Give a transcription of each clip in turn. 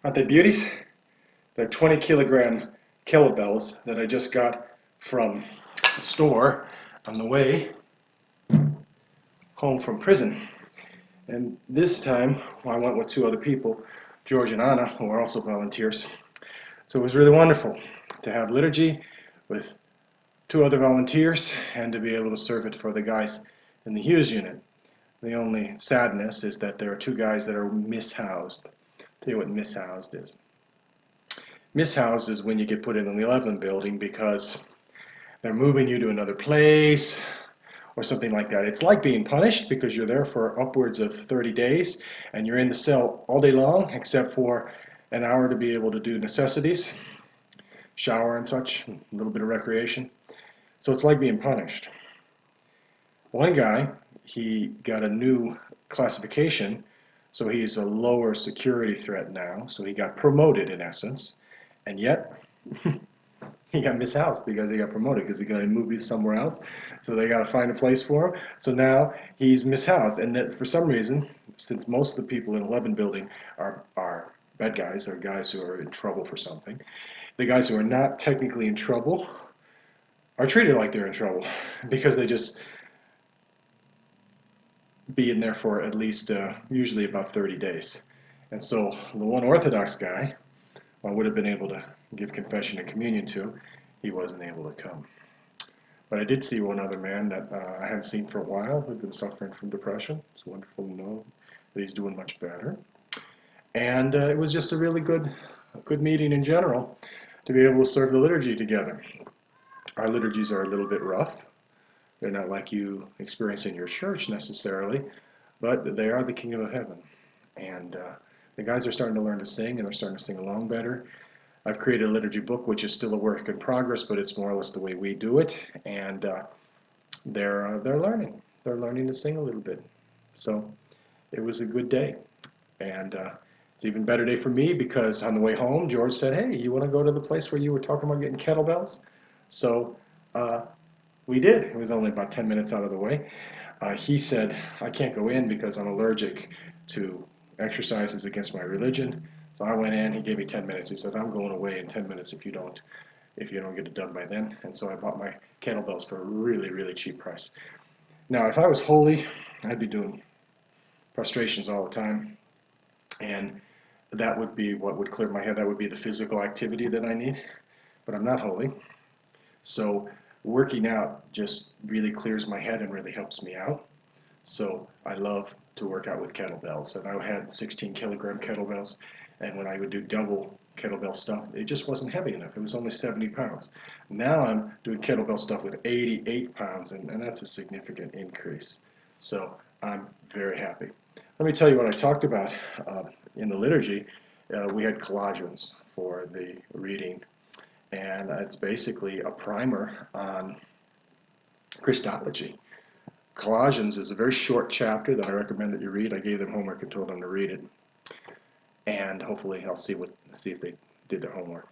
Aren't they beauties? They're 20 kilogram kettlebells that I just got from the store on the way home from prison. And this time, I went with two other people, George and Anna, who are also volunteers. So it was really wonderful to have liturgy with two other volunteers and to be able to serve it for the guys in the Hughes unit. The only sadness is that there are two guys that are mishoused. I'll tell you what mishoused is. Mishoused is when you get put in the 11 building because they're moving you to another place or something like that. It's like being punished because you're there for upwards of 30 days and you're in the cell all day long except for an hour to be able to do necessities, shower and such, a little bit of recreation. So it's like being punished. One guy, he got a new classification, so he's a lower security threat now, so he got promoted in essence, and yet he got mishoused because he got promoted because he's going to move somewhere else, so they got to find a place for him. So now he's mishoused, and that for some reason, since most of the people in 11 building are bad guys or guys who are in trouble for something, the guys who are not technically in trouble are treated like they're in trouble because they just be in there for at least usually about 30 days. And so the one Orthodox guy I would have been able to give confession and communion to, he wasn't able to come. But I did see one other man that I hadn't seen for a while who'd been suffering from depression. It's wonderful to know that he's doing much better. And it was just a really good meeting in general to be able to serve the liturgy together. Our liturgies are a little bit rough. They're not like you experience in your church necessarily, but they are the kingdom of heaven. And the guys are starting to learn to sing, and they're starting to sing along better. I've created a liturgy book, which is still a work in progress, but it's more or less the way we do it. And they're learning. They're learning to sing a little bit. So it was a good day. And it's an even better day for me because on the way home, George said, "Hey, you want to go to the place where you were talking about getting kettlebells?" So we did. It was only about 10 minutes out of the way. He said, "I can't go in because I'm allergic to exercises against my religion." So I went in. He gave me 10 minutes. He said, "I'm going away in 10 minutes if you don't get it done by then." And so I bought my kettlebells for a really, really cheap price. Now, if I was holy, I'd be doing prostrations all the time, and that would be what would clear my head. That would be the physical activity that I need. But I'm not holy, so working out just really clears my head and really helps me out. So I love to work out with kettlebells. And I had 16 kilogram kettlebells, and when I would do double kettlebell stuff, it just wasn't heavy enough. It was only 70 pounds. Now I'm doing kettlebell stuff with 88 pounds, and that's a significant increase. So I'm very happy. Let me tell you what I talked about in the liturgy. We had Colossians for the reading, and it's basically a primer on Christology. Colossians is a very short chapter that I recommend that you read. I gave them homework and told them to read it, and hopefully I'll see if they did their homework.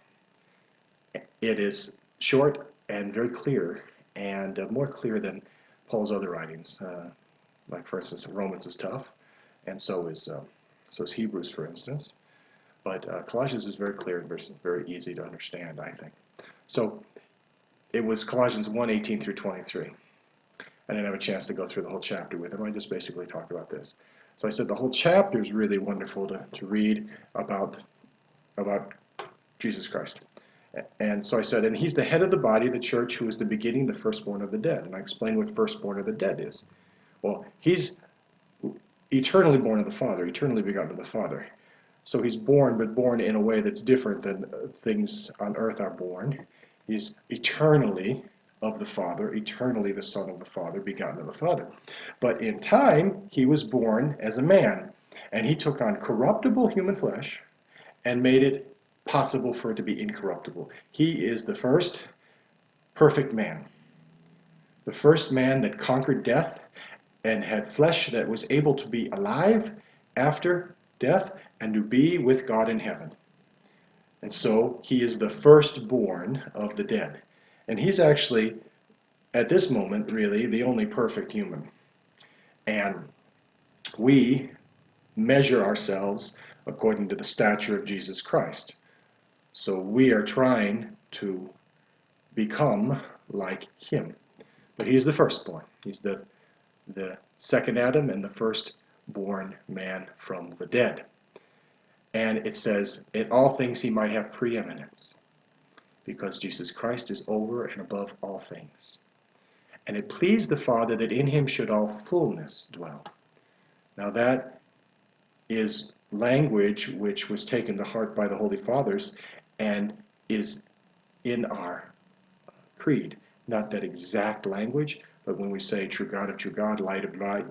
It is short and very clear, and more clear than Paul's other writings. Like for instance, Romans is tough, and so is Hebrews, for instance. But Colossians is very clear and very easy to understand, I think. So it was Colossians 1:18 through 23. I didn't have a chance to go through the whole chapter with him. I just basically talked about this. So I said the whole chapter is really wonderful to read about Jesus Christ. And so I said, and he's the head of the body, the church, who is the beginning, the firstborn of the dead. And I explained what firstborn of the dead is. Well, he's eternally born of the Father, eternally begotten of the Father. So he's born, but born in a way that's different than things on earth are born. He's eternally of the Father, eternally the Son of the Father, begotten of the Father. But in time, he was born as a man, and he took on corruptible human flesh and made it possible for it to be incorruptible. He is the first perfect man, the first man that conquered death and had flesh that was able to be alive after death and to be with God in heaven. And so he is the firstborn of the dead. And he's actually, at this moment, really, the only perfect human. And we measure ourselves according to the stature of Jesus Christ. So we are trying to become like him. But he's the firstborn. He's the second Adam and the firstborn man from the dead. And it says, in all things he might have preeminence, because Jesus Christ is over and above all things. And it pleased the Father that in him should all fullness dwell. Now that is language which was taken to heart by the Holy Fathers and is in our creed. Not that exact language, but when we say true God of true God, light of light,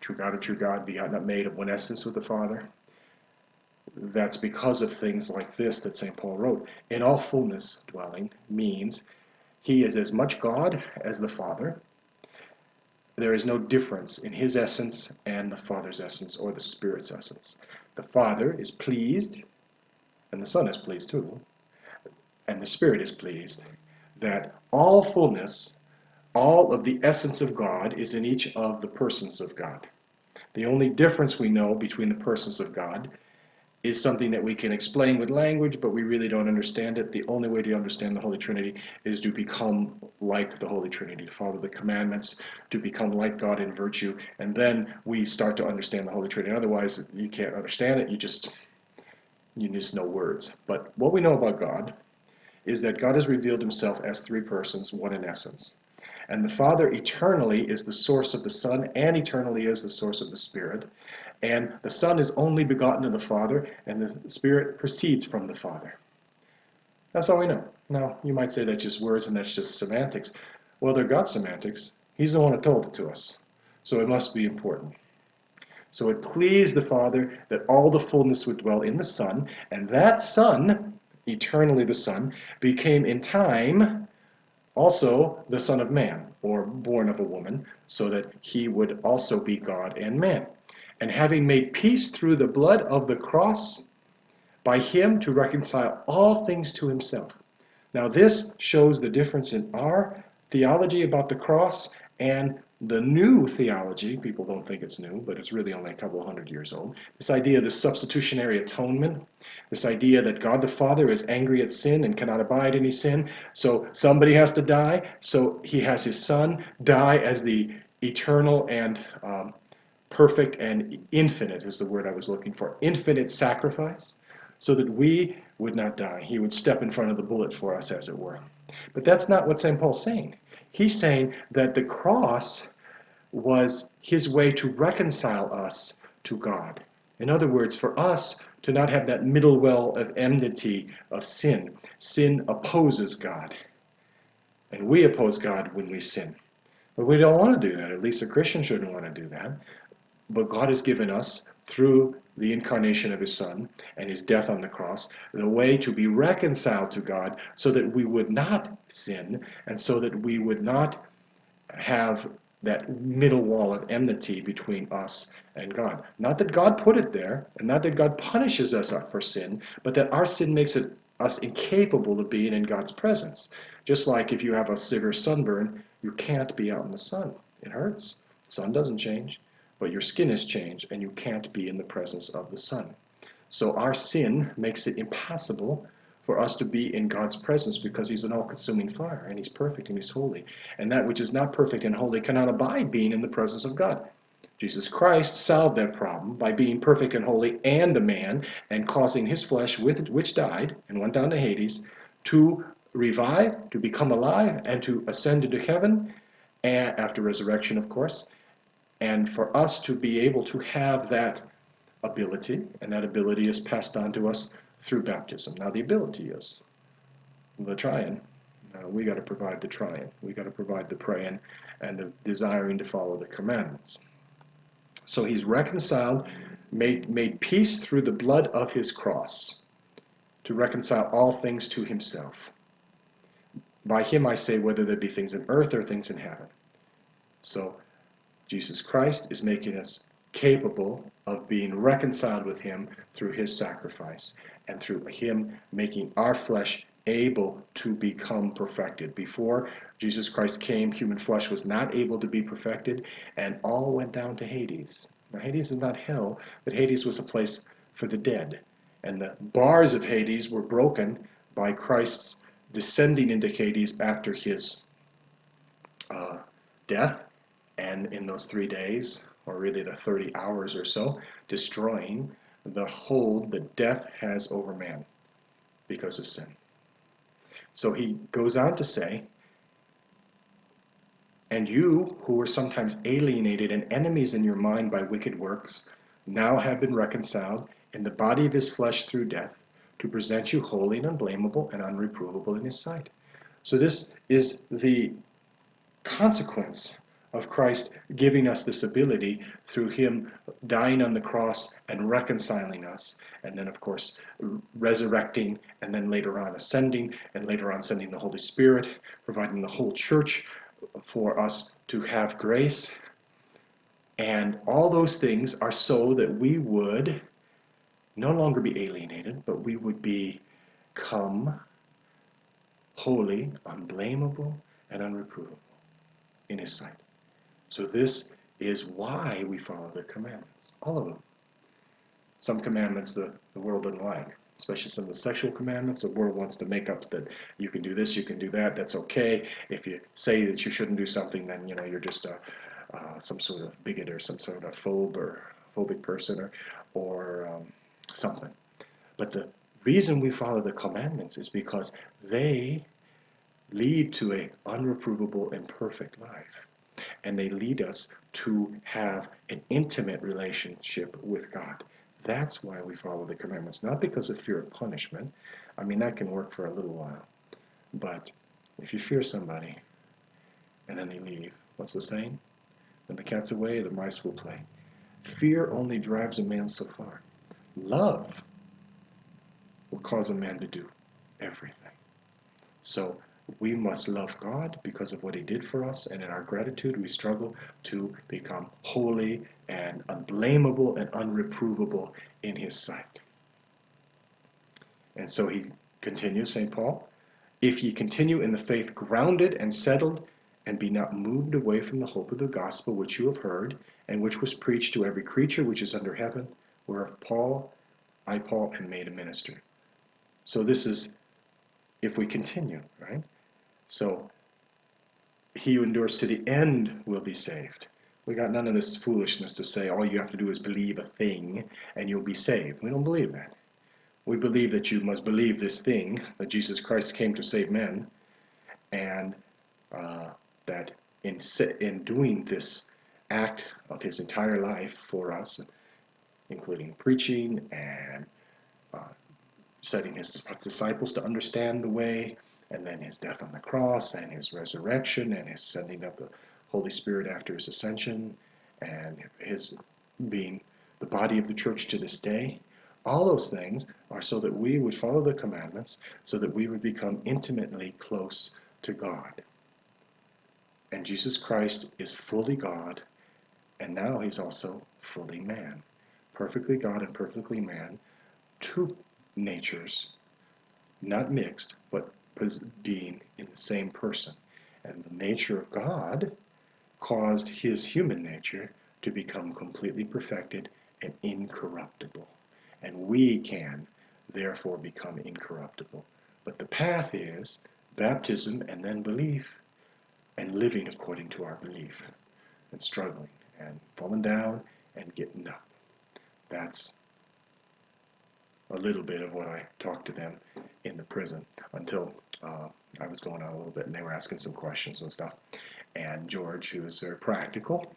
true God of true God, begotten not made of one essence with the Father, that's because of things like this that St. Paul wrote. In all fullness dwelling means he is as much God as the Father. There is no difference in his essence and the Father's essence or the Spirit's essence. The Father is pleased, and the Son is pleased too, and the Spirit is pleased, that all fullness, all of the essence of God is in each of the persons of God. The only difference we know between the persons of God is something that we can explain with language, but we really don't understand it. The only way to understand the Holy Trinity is to become like the Holy Trinity, to follow the commandments, to become like God in virtue, and then we start to understand the Holy Trinity. Otherwise, you can't understand it. You just know words. But what we know about God is that God has revealed himself as three persons, one in essence. And the Father eternally is the source of the Son, and eternally is the source of the Spirit. And the Son is only begotten of the Father, and the Spirit proceeds from the Father. That's all we know. Now, you might say that's just words and that's just semantics. Well, they're God's semantics. He's the one who told it to us. So it must be important. So it pleased the Father that all the fullness would dwell in the Son, and that Son, eternally the Son, became in time also the Son of Man, or born of a woman, so that he would also be God and man. And having made peace through the blood of the cross, by him to reconcile all things to himself. Now this shows the difference in our theology about the cross and the new theology. People don't think it's new, but it's really only a couple of 100 years old. This idea of the substitutionary atonement, this idea that God the Father is angry at sin and cannot abide any sin, so somebody has to die, so he has his Son die as the eternal and perfect and infinite is the word I was looking for, infinite sacrifice, so that we would not die. He would step in front of the bullet for us, as it were. But that's not what St. Paul's saying. He's saying that the cross was his way to reconcile us to God. In other words, for us to not have that middle well of enmity of sin. Sin opposes God. And we oppose God when we sin. But we don't want to do that. At least a Christian shouldn't want to do that. But God has given us, through the incarnation of his Son and his death on the cross, the way to be reconciled to God so that we would not sin and so that we would not have that middle wall of enmity between us and God. Not that God put it there, and not that God punishes us for sin, but that our sin makes us incapable of being in God's presence. Just like if you have a severe sunburn, you can't be out in the sun. It hurts. The sun doesn't change, but your skin has changed, and you can't be in the presence of the sun. So our sin makes it impossible for us to be in God's presence because he's an all-consuming fire, and he's perfect and he's holy. And that which is not perfect and holy cannot abide being in the presence of God. Jesus Christ solved that problem by being perfect and holy and a man, and causing his flesh, which died and went down to Hades, to revive, to become alive, and to ascend into heaven, and after resurrection, of course, and for us to be able to have that ability, and that ability is passed on to us through baptism. Now the ability is the triune. We got to provide the triune. We got to provide the praying and the desiring to follow the commandments. So he's reconciled, made peace through the blood of his cross, to reconcile all things to himself. By him I say, whether there be things in earth or things in heaven. So Jesus Christ is making us capable of being reconciled with him through his sacrifice and through him making our flesh able to become perfected. Before Jesus Christ came, human flesh was not able to be perfected, and all went down to Hades. Now, Hades is not hell, but Hades was a place for the dead. And the bars of Hades were broken by Christ's descending into Hades after his death, and in those 3 days, or really the 30 hours or so, destroying the hold that death has over man because of sin. So he goes on to say, and you who were sometimes alienated and enemies in your mind by wicked works, now have been reconciled in the body of his flesh through death, to present you holy and unblameable and unreprovable in his sight. So this is the consequence of Christ giving us this ability through him dying on the cross and reconciling us, and then of course resurrecting, and then later on ascending, and later on sending the Holy Spirit, providing the whole church for us to have grace. And all those things are so that we would no longer be alienated, but we would become holy, unblameable, and unreprovable in his sight. So this is why we follow the commandments, all of them. Some commandments the world doesn't like, especially some of the sexual commandments. The world wants to make up that you can do this, you can do that, that's okay. If you say that you shouldn't do something, then you're just some sort of bigot or some sort of phobic person or something. But the reason we follow the commandments is because they lead to an unreprovable and perfect life. And they lead us to have an intimate relationship with God. That's why we follow the commandments, not because of fear of punishment. I mean, that can work for a little while. But if you fear somebody and then they leave, what's the saying? When the cat's away, the mice will play. Fear only drives a man so far. Love will cause a man to do everything. So we must love God because of what he did for us, and in our gratitude we struggle to become holy and unblameable and unreprovable in his sight. And so he continues, St. Paul, if ye continue in the faith grounded and settled, and be not moved away from the hope of the gospel which you have heard, and which was preached to every creature which is under heaven, whereof I, Paul, am made a minister. So this is if we continue, right? So he who endures to the end will be saved. We got none of this foolishness to say all you have to do is believe a thing and you'll be saved. We don't believe that. We believe that you must believe this thing, that Jesus Christ came to save men, and that in doing this act of his entire life for us, including preaching and setting his disciples to understand the way, and then his death on the cross, and his resurrection, and his sending of the Holy Spirit after his ascension, and his being the body of the church to this day. All those things are so that we would follow the commandments, so that we would become intimately close to God. And Jesus Christ is fully God, and now he's also fully man. Perfectly God and perfectly man, two natures, not mixed, but being in the same person. And the nature of God caused his human nature to become completely perfected and incorruptible. And we can, therefore, become incorruptible. But the path is baptism and then belief, and living according to our belief, and struggling, and falling down, and getting up. That's a little bit of what I talked to them in the prison until I was going on a little bit and they were asking some questions and stuff. And George, who is very practical,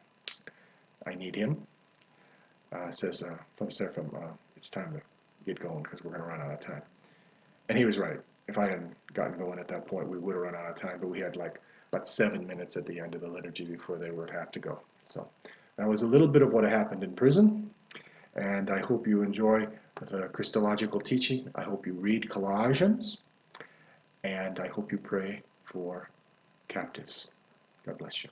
I need him, says, it's time to get going because we're going to run out of time. And he was right. If I hadn't gotten going at that point, we would have run out of time, but we had like about 7 minutes at the end of the liturgy before they would have to go. So that was a little bit of what happened in prison, and I hope you enjoy the Christological teaching. I hope you read Colossians, and I hope you pray for captives. God bless you.